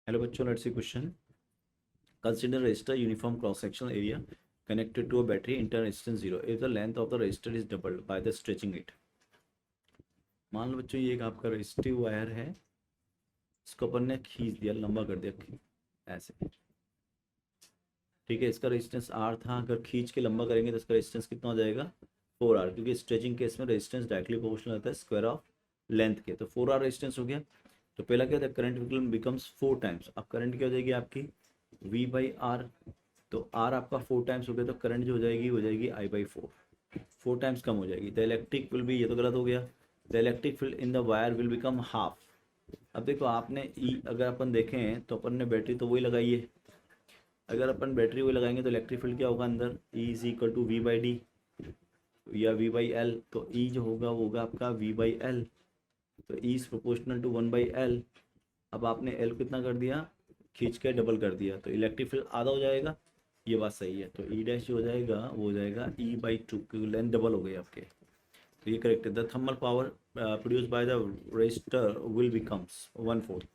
Hello बच्चों, let's see question. Consider resistor uniform cross sectional area connected to a battery inter resistance 0 if the length of the resistor is doubled by the stretching it. मान लो बच्चों, ये एक आपका resistive wire है. इसको अपन ने खींच दिया, लंबा कर दिया ऐसे. ठीक है, इसका रेजिस्टेंस आर था. अगर खींच के लंबा करेंगे तो इसका रेजिस्टेंस कितना हो जाएगा? 4R, क्योंकि स्ट्रेचिंग केस में रेजिस्टेंस डायरेक्टली प्रोपोर्शनल होता है स्क्वायर ऑफ लेंथ के. तो 4R रेजिस्टेंस हो गया. तो पहला क्या होता है? Current becomes 4 times. अब करंट क्या हो जाएगी आपकी? V/R. तो R आपका 4 टाइम्स हो गया, तो करंट जो हो जाएगी I/4. 4 टाइम्स कम हो जाएगी. द इलेक्ट्रिक विल बी, ये तो गलत हो गया. The electric field in the wire will become half. अब देखो, आपने ई अगर अपन देखें तो अपन ने बैटरी तो वही लगाई है. अगर अपन बैटरी वही लगाएंगे तो इलेक्ट्रिक फील्ड क्या होगा अंदर? E is equal to V/D या V/L. तो E जो होगा वो होगा आपका V/L. तो E is proportional to 1/L. अब आपने L कितना कर दिया? खींच के डबल कर दिया, तो इलेक्ट्रिक फील्ड आधा हो जाएगा. ये बात सही है. तो ई डैश जो हो जाएगा वो हो जाएगा E/2, क्योंकि लेंथ डबल हो गई आपके. तो ये करेक्ट है. The thermal power produce by the resistor will becomes 1/4.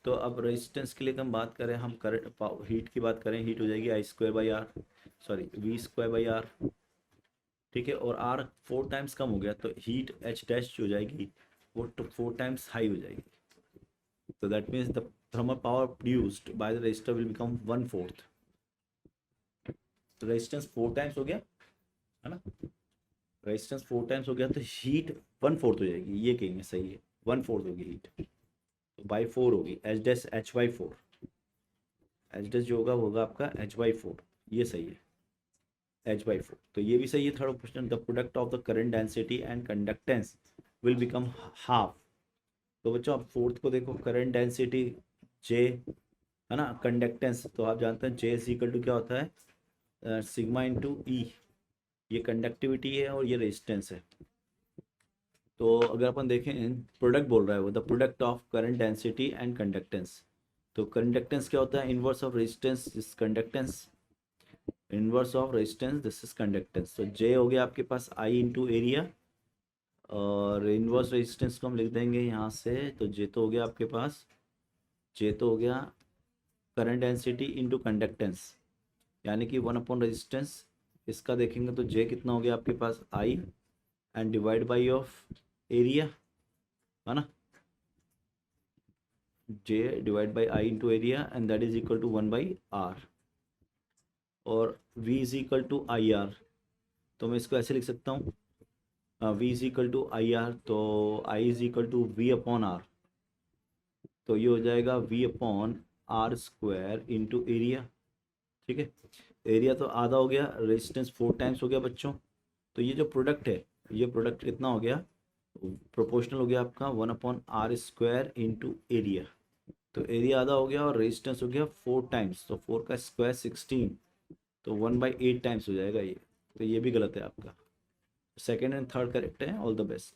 तो अब रेजिस्टेंस के लिए हम बात करें, हम करंट हीट की बात करें, हीट हो जाएगी I²/R, सॉरी V²/R. ठीक है, और R 4 टाइम्स कम हो गया, तो हीट H डैश जो हो जाएगी वो 4 टाइम्स हाई हो जाएगी. So that means the thermal power produced by the resistor will become 1/4. तो रेजिस्टेंस 4 टाइम्स हो गया है ना. रेजिस्टेंस 4 टाइम्स हो गया तो हीट 1/4 हो जाएगी. ये कहेंगे सही है, 1/4 होगी हीट. तो बाई 4 होगी. H dash H/4. H dash जो होगा वो होगा आपका H/4. ये सही है, H/4. तो ये भी सही है. Third question, the product of the current density and conductance will become half. तो बच्चों आप फोर्थ को देखो, करंट डेंसिटी J है ना, कंडक्टेंस तो आप जानते हैं J इज इक्वल टू क्या होता है? Sigma into E. ये कंडक्टिविटी है और ये रेजिस्टेंस है. तो अगर अपन देखें, प्रोडक्ट बोल रहा है वो, the product of current density and conductance. तो कंडक्टेंस क्या होता है? Inverse of resistance this conductance. Inverse of resistance this is conductance. तो J हो गया आपके पास I इंटू एरिया, और इनवर्स रेजिस्टेंस को हम लिख देंगे यहाँ से. तो J तो हो गया आपके पास, J तो हो गया करंट डेंसिटी इंटू कंडक्टेंस, यानी कि 1 अपॉन रेजिस्टेंस. इसका देखेंगे तो J कितना हो गया आपके पास? I and divide by of area, है ना. J divide by I into area and that is equal to 1/R. और V is equal to IR. तो मैं इसको ऐसे लिख सकता हूँ, V is equal to IR. तो I is equal to V upon R. तो ये हो जाएगा V/R² इंटू एरिया. ठीक है, एरिया तो आधा हो गया, रेजिस्टेंस 4 टाइम्स हो गया बच्चों. तो ये जो प्रोडक्ट है, ये प्रोडक्ट कितना हो गया? प्रोपोर्शनल हो गया आपका 1/R² इंटू एरिया. तो एरिया आधा हो गया और रेजिस्टेंस हो गया 4 टाइम्स. तो 4 का स्क्वायर 16, तो 1/8 टाइम्स हो जाएगा ये. तो ये भी गलत है आपका. सेकेंड एंड थर्ड करेक्ट है. All the best.